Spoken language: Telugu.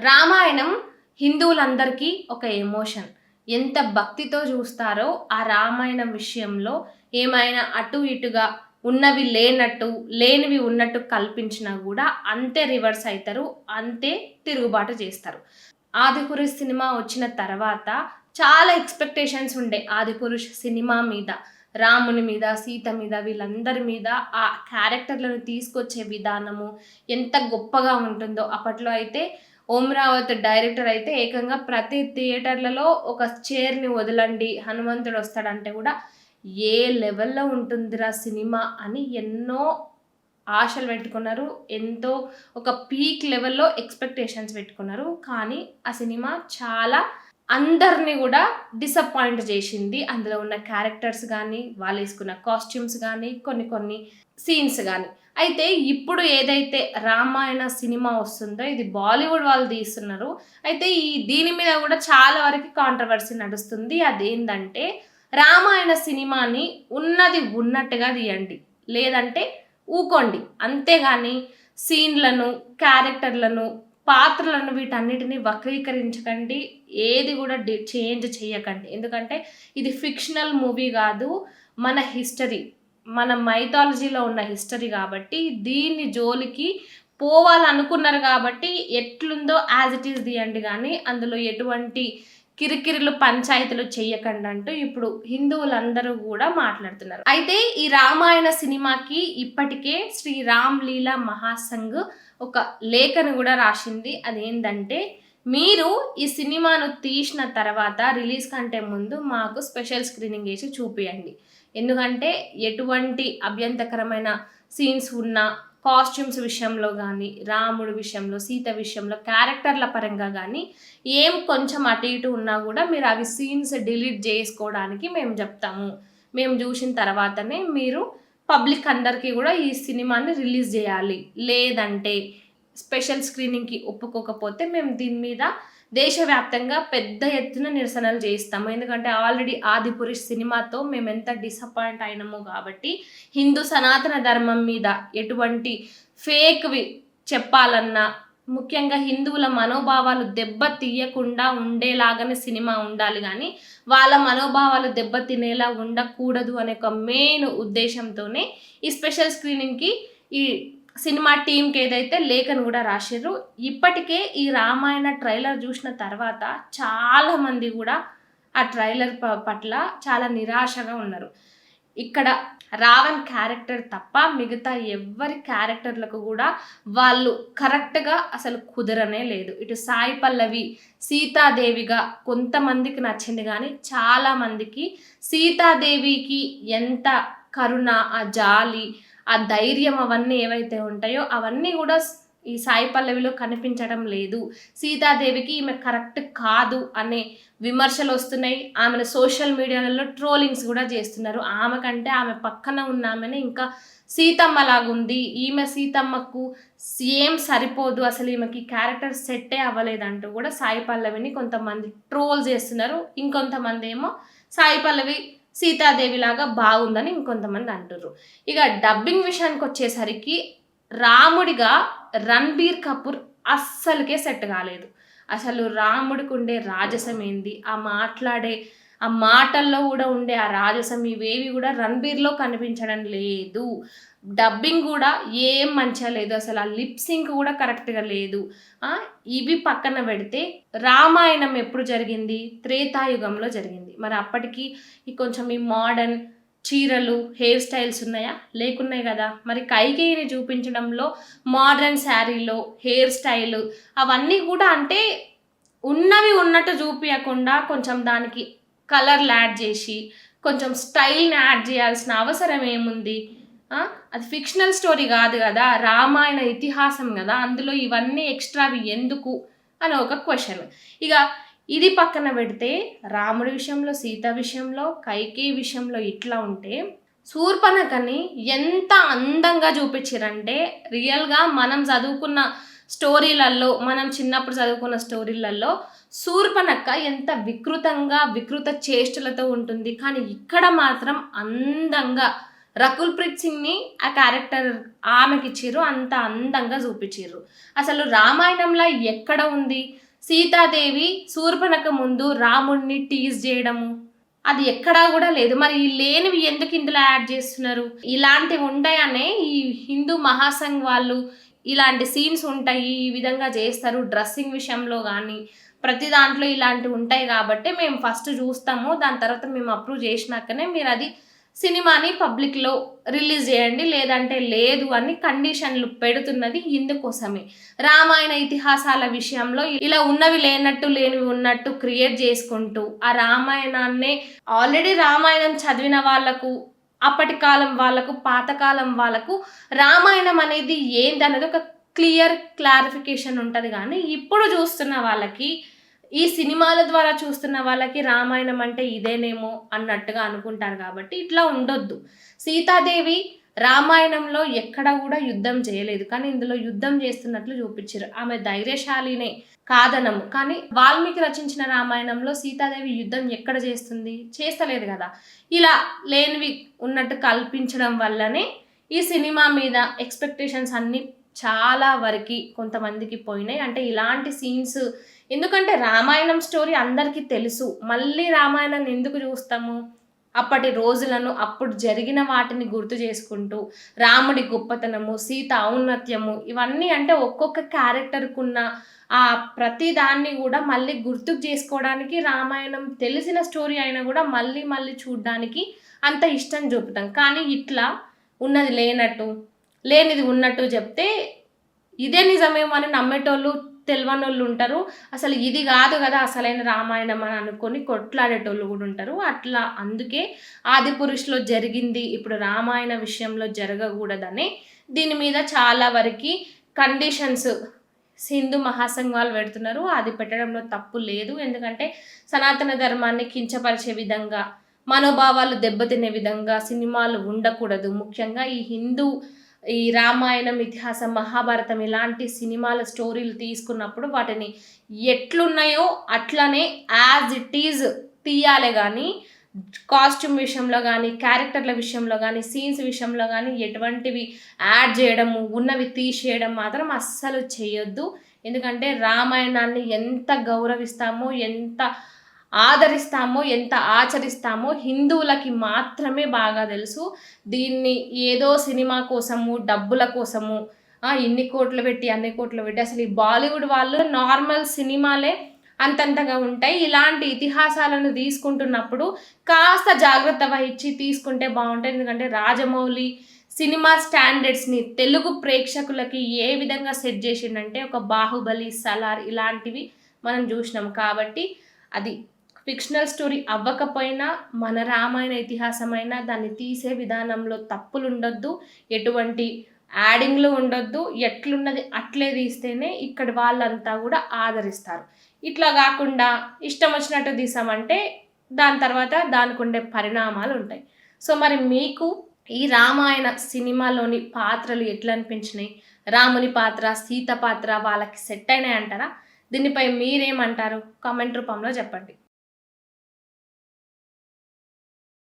రామాయణం హిందువులందరికీ ఒక ఎమోషన్. ఎంత భక్తితో చూస్తారో ఆ రామాయణం విషయంలో ఏమైనా అటు ఇటుగా ఉన్నవి లేనట్టు, లేనివి ఉన్నట్టు కల్పించినా గూడా అంతే రివర్స్ అయితారు. అంతే తిరుగుబాటు చేస్తారు. 'ఆదిపురుష్' సినిమా వచ్చిన తర్వాత చాలా ఎక్స్‌పెక్టేషన్స్ ఉండే 'ఆదిపురుష్' సినిమా మీద. రాముని మీద, సీత మీద వీళ్ళందరి మీద ఆ క్యారెక్టర్‌లను తీసుకొచ్చే విధానము ఎంత గొప్పగా ఉంటుందో. అప్పట్లో అయితే ఓం రావత్ డైరెక్టర్ అయితే ఏకంగా ప్రతి థియేటర్లలో ఒక చైర్‌ని వదలండి హనుమంతుడు వస్తాడంటే కూడా ఏ లెవెల్‌లో ఉంటుందిరా సినిమా అని ఎన్నో ఆశలు పెట్టుకున్నారు. ఎంతో ఒక పీక్ లెవెల్‌లో ఎక్స్‌పెక్టేషన్స్ పెట్టుకున్నారు. కానీ ఆ సినిమా చాలా అందరిని కూడా డిసప్పాయింట్ చేసింది. అందులో ఉన్న క్యారెక్టర్స్ గానీ, వాళ్ళేసుకున్న కాస్ట్యూమ్స్ గానీ, కొన్ని సీన్స్ గానీ. అయితే ఇప్పుడు ఏదైతే రామాయణ సినిమా వస్తుందో ఇది బాలీవుడ్ వాళ్ళు తీస్తున్నారు. అయితే దీని మీద కూడా చాలా వరకు కాంట్రవర్సీ నడుస్తుంది. అదేందంటే రామాయణ సినిమాని ఉన్నది ఉన్నట్టుగా తీయండి. లేదంటే ఊకోండి. అంతేగాని సీన్‌లను, క్యారెక్టర్‌లను, పాత్రలను వీటన్నిటిని వక్రీకరించకండి. ఏది కూడా చేంజ్ చేయకండి. ఎందుకంటే ఇది ఫిక్షనల్ మూవీ కాదు. మన హిస్టరీ, మన మైథాలజీలో ఉన్న హిస్టరీ కాబట్టి దీన్ని జోలికి పోవాలనుకున్నారు కాబట్టి ఎట్లుందో యాజ్ ఇట్ ఈస్ తీయండి గానీ అందులో ఎటువంటి కిరికిరిలు, పంచాయతీలు చెయ్యకండి అంటూ ఇప్పుడు హిందువులందరూ కూడా మాట్లాడుతున్నారు. అయితే ఈ రామాయణ సినిమాకి ఇప్పటికే శ్రీ రామ్ లీలా మహాసంఘ్ ఒక లేఖను కూడా రాసింది. అదేంటంటే మీరు ఈ సినిమాను తీసిన తర్వాత రిలీజ్ కంటే ముందు మాకు స్పెషల్ స్క్రీనింగ్ వేసి చూపియండి. ఎందుకంటే ఎటువంటి అభ్యంతరకరమైన సీన్స్ ఉన్నా కాస్ట్యూమ్స్ విషయంలో కానీ, రాముడి విషయంలో, సీత విషయంలో, క్యారెక్టర్ల పరంగా కానీ ఏం కొంచెం అటు ఇటు ఉన్నా కూడా మీరు అవి సీన్స్ డిలీట్ చేసుకోవడానికి మేము చెప్తాము. మేము చూసిన తర్వాతనే మీరు పబ్లిక్ అందరికీ కూడా ఈ సినిమాని రిలీజ్ చేయాలి. లేదంటే స్పెషల్ స్క్రీనింగ్‌కి ఒప్పుకోకపోతే మేము దీని మీద దేశవ్యాప్తంగా పెద్ద ఎత్తున నిరసనలు చేస్తాము. ఎందుకంటే ఆల్రెడీ 'ఆదిపురుష్' సినిమాతో మేము ఎంత డిసప్పాయింట్ అయినామో కాబట్టి హిందూ సనాతన ధర్మం మీద ఎటువంటి ఫేక్‌వి చెప్పాలన్నా, ముఖ్యంగా హిందువుల మనోభావాలు దెబ్బ తీయకుండా ఉండేలాగానే సినిమా ఉండాలి గానీ వాళ్ళ మనోభావాలు దెబ్బ తినేలా ఉండకూడదు అనే ఒక మెయిన్ ఉద్దేశంతోనే ఈ స్పెషల్ స్క్రీనింగ్‌కి ఈ సినిమా టీంకి ఏదైతే లేఖను కూడా రాసిర్రు. ఇప్పటికే ఈ రామాయణ ట్రైలర్ చూసిన తర్వాత చాలామంది కూడా ఆ ట్రైలర్ పట్ల చాలా నిరాశగా ఉన్నారు. ఇక్కడ రావణ్ క్యారెక్టర్ తప్ప మిగతా ఎవ్వరి క్యారెక్టర్లకు కూడా వాళ్ళు కరెక్ట్గా అసలు కుదరనే లేదు. ఇటు సాయి పల్లవి సీతాదేవిగా కొంతమందికి నచ్చింది కానీ చాలామందికి సీతాదేవికి ఎంత కరుణ, ఆ జాలి, ఆ ధైర్యం అవన్నీ ఏవైతే ఉంటాయో అవన్నీ కూడా ఈ సాయి పల్లవిలో కనిపించడం లేదు. సీతాదేవికి ఈమె కరెక్ట్ కాదు అనే విమర్శలు వస్తున్నాయి. ఆమెను సోషల్ మీడియాలలో ట్రోలింగ్స్ కూడా చేస్తున్నారు. ఆమె కంటే ఆమె పక్కన ఉన్న ఆమెనే ఇంకా సీతమ్మ లాగుంది, ఈమె సీతమ్మకు సేమ్ సరిపోదు, అసలు ఈమెకి క్యారెక్టర్ సెట్టే అవ్వలేదంటూ కూడా సాయి పల్లవిని కొంతమంది ట్రోల్ చేస్తున్నారు. ఇంకొంతమంది ఏమో సాయి పల్లవి సీతాదేవి లాగా బాగుందని ఇంకొంతమంది అంటుర్రు. ఇక డబ్బింగ్ విషయానికి వచ్చేసరికి రాముడిగా రణబీర్ కపూర్ అస్సలకే సెట్ కాలేదు. అసలు రాముడికి ఉండే రాజసం ఏంది, ఆ మాటల్లో కూడా ఉండే ఆ రాజసం ఇవేవి కూడా రణబీర్లో కనిపించడం లేదు. డబ్బింగ్ కూడా ఏం మంచిగా లేదు. అసలు ఆ లిప్ సింక్ కూడా కరెక్ట్గా లేదు. ఇవి పక్కన పెడితే రామాయణం ఎప్పుడు జరిగింది? త్రేతాయుగంలో జరిగింది. మరి అప్పటికి కొంచెం ఈ మోడర్న్ చీరలు, హెయిర్ స్టైల్స్ ఉన్నాయా? లేకున్నాయి కదా. మరి కైకేయిని చూపించడంలో మోడర్న్ శారీలో హెయిర్ స్టైల్ అవన్నీ కూడా అంటే ఉన్నవి ఉన్నట్టు చూపించకుండా కొంచెం దానికి కలర్లు యాడ్ చేసి కొంచెం స్టైల్ని యాడ్ చేయాల్సిన అవసరం ఏముంది? అది ఫిక్షనల్ స్టోరీ కాదు కదా, రామాయణ ఇతిహాసం కదా, అందులో ఇవన్నీ ఎక్స్ట్రావి ఎందుకు అని ఒక క్వశ్చన్. ఇక ఇది పక్కన పెడితే రాముడి విషయంలో, సీత విషయంలో, కైకేయి విషయంలో ఇట్లా ఉంటే శూర్పణఖని ఎంత అందంగా చూపించారంటే రియల్గా మనం చదువుకున్న స్టోరీలలో, మనం చిన్నప్పుడు చదువుకున్న స్టోరీలలో శూర్పణఖ ఎంత వికృత చేష్టలతో ఉంటుంది. కానీ ఇక్కడ మాత్రం అందంగా రకుల్ ప్రీత్ సింగ్ని ఆ క్యారెక్టర్ ఆమెకి ఇచ్చిర్రు, అంత అందంగా చూపించిర్రు. అసలు రామాయణంలో ఎక్కడ ఉంది సీతాదేవి శూర్పణఖ ముందు రాముడిని టీజ్ చేయడము, అది ఎక్కడా కూడా లేదు. మరి ఈ లేనివి ఎందుకు ఇందులో యాడ్ చేస్తున్నారు? ఇలాంటివి ఉంటాయనే ఈ హిందూ మహాసంఘ్ వాళ్ళు ఇలాంటి సీన్స్ ఉంటాయి, ఈ విధంగా చేస్తారు డ్రెస్సింగ్ విషయంలో కానీ ప్రతి దాంట్లో ఇలాంటివి ఉంటాయి కాబట్టి మేము ఫస్ట్ చూస్తాము, దాని తర్వాత మేము అప్రూవ్ చేసినాకనే మీరు అది సినిమాని పబ్లిక్లో రిలీజ్ చేయండి, లేదంటే లేదు అని కండిషన్లు పెడుతున్నది ఇందుకోసమే. రామాయణ ఇతిహాసాల విషయంలో ఇలా ఉన్నవి లేనట్టు లేనివి ఉన్నట్టు క్రియేట్ చేసుకుంటూ ఆ రామాయణాన్నే ఆల్రెడీ రామాయణం చదివిన వాళ్ళకు, అప్పటి కాలం వాళ్ళకు, పాతకాలం వాళ్ళకు రామాయణం అనేది ఏందనేది ఒక క్లారిఫికేషన్ ఉంటుంది. కానీ ఇప్పుడు చూస్తున్న వాళ్ళకి, ఈ సినిమాల ద్వారా చూస్తున్న వాళ్ళకి రామాయణం అంటే ఇదేనేమో అన్నట్టుగా అనుకుంటారు. కాబట్టి ఇట్లా ఉండొద్దు. సీతాదేవి రామాయణంలో ఎక్కడ కూడా యుద్ధం చేయలేదు, కానీ ఇందులో యుద్ధం చేస్తున్నట్లు చూపించారు. ఆమె ధైర్యశాలినే కాదనము, కానీ వాల్మీకి రచించిన రామాయణంలో సీతాదేవి యుద్ధం ఎక్కడ చేస్తుంది? చేస్తలేదు కదా. ఇలా లేనివి ఉన్నట్టు కల్పించడం వల్లనే ఈ సినిమా మీద ఎక్స్పెక్టేషన్స్ అన్నీ చాలా వరకు కొంతమందికి పోయినాయి. అంటే ఇలాంటి సీన్స్, ఎందుకంటే రామాయణం స్టోరీ అందరికీ తెలుసు, మళ్ళీ రామాయణాన్ని ఎందుకు చూస్తాము? అప్పటి రోజులను, అప్పుడు జరిగిన వాటిని గుర్తు చేసుకుంటూ రాముడి గొప్పతనము, సీత ఔన్నత్యము, ఇవన్నీ అంటే ఒక్కొక్క క్యారెక్టర్కు ఉన్న ఆ ప్రతి దాన్ని కూడా మళ్ళీ గుర్తుకు చేసుకోవడానికి, రామాయణం తెలిసిన స్టోరీ అయినా కూడా మళ్ళీ మళ్ళీ చూడడానికి అంత ఇష్టం చూపుతాం. కానీ ఇట్లా ఉన్నది లేనట్టు లేనిది ఉన్నట్టు చెప్తే ఇదే నిజమేమో అని నమ్మేటోళ్ళు, తెలియనోళ్ళు ఉంటారు. అసలు ఇది కాదు కదా అసలైన రామాయణం అని అనుకొని కొట్లాడేటోళ్ళు కూడా ఉంటారు. అట్లా అందుకే ఆదిపురుషులో జరిగింది ఇప్పుడు రామాయణ విషయంలో జరగకూడదని దీని మీద చాలా వరకు కండిషన్స్ హిందూ మహాసంఘ్ వాళ్ళు పెడుతున్నారు. అది పెట్టడంలో తప్పు లేదు. ఎందుకంటే సనాతన ధర్మాన్ని కించపరిచే విధంగా, మనోభావాలు దెబ్బతినే విధంగా సినిమాలు ఉండకూడదు. ముఖ్యంగా ఈ రామాయణం, ఇతిహాసం, మహాభారతం ఇలాంటి సినిమాల స్టోరీలు తీసుకున్నప్పుడు వాటిని ఎట్లున్నాయో అట్లనే యాజ్ ఇట్ ఈజ్ తీయాలి. కానీ కాస్ట్యూమ్ విషయంలో కానీ, క్యారెక్టర్ల విషయంలో కానీ, సీన్స్ విషయంలో కానీ ఎటువంటివి యాడ్ చేయడము, ఉన్నవి తీసేయడం మాత్రం అస్సలు చేయొద్దు. ఎందుకంటే రామాయణాన్ని ఎంత గౌరవిస్తామో, ఎంత ఆదరిస్తామో, ఎంత ఆచరిస్తామో హిందువులకి మాత్రమే బాగా తెలుసు. దీన్ని ఏదో సినిమా కోసము, డబ్బుల కోసము ఇన్ని కోట్లు పెట్టి అన్ని కోట్లు పెట్టి, అసలు ఈ బాలీవుడ్ వాళ్ళు నార్మల్ సినిమాలే అంతంతగా ఉంటాయి. ఇలాంటి ఇతిహాసాలను తీసుకుంటున్నప్పుడు కాస్త జాగ్రత్త వహించి తీసుకుంటే బాగుంటుంది. ఎందుకంటే రాజమౌళి సినిమా స్టాండర్డ్స్ని తెలుగు ప్రేక్షకులకి ఏ విధంగా సెట్ చేసిండంటే, ఒక బాహుబలి, సలార్ ఇలాంటివి మనం చూసినాం. కాబట్టి అది ఫిక్షనల్ స్టోరీ అవ్వకపోయినా మన రామాయణ ఇతిహాసమైనా దాన్ని తీసే విధానంలో తప్పులు ఉండొద్దు, ఎటువంటి యాడింగ్లు ఉండొద్దు. ఎట్లున్నది అట్లే తీస్తేనే ఇక్కడ వాళ్ళంతా కూడా ఆదరిస్తారు. ఇట్లా కాకుండా ఇష్టం వచ్చినట్టు తీసామంటే దాని తర్వాత దానికి ఉండే పరిణామాలు ఉంటాయి. సో మరి మీకు ఈ రామాయణ సినిమాలోని పాత్రలు ఎట్లా అనిపించినాయి? రాముని పాత్ర, సీత పాత్ర వాళ్ళకి సెట్ అయినాయి అంటారా? దీనిపై మీరేమంటారు? కామెంట్ రూపంలో చెప్పండి.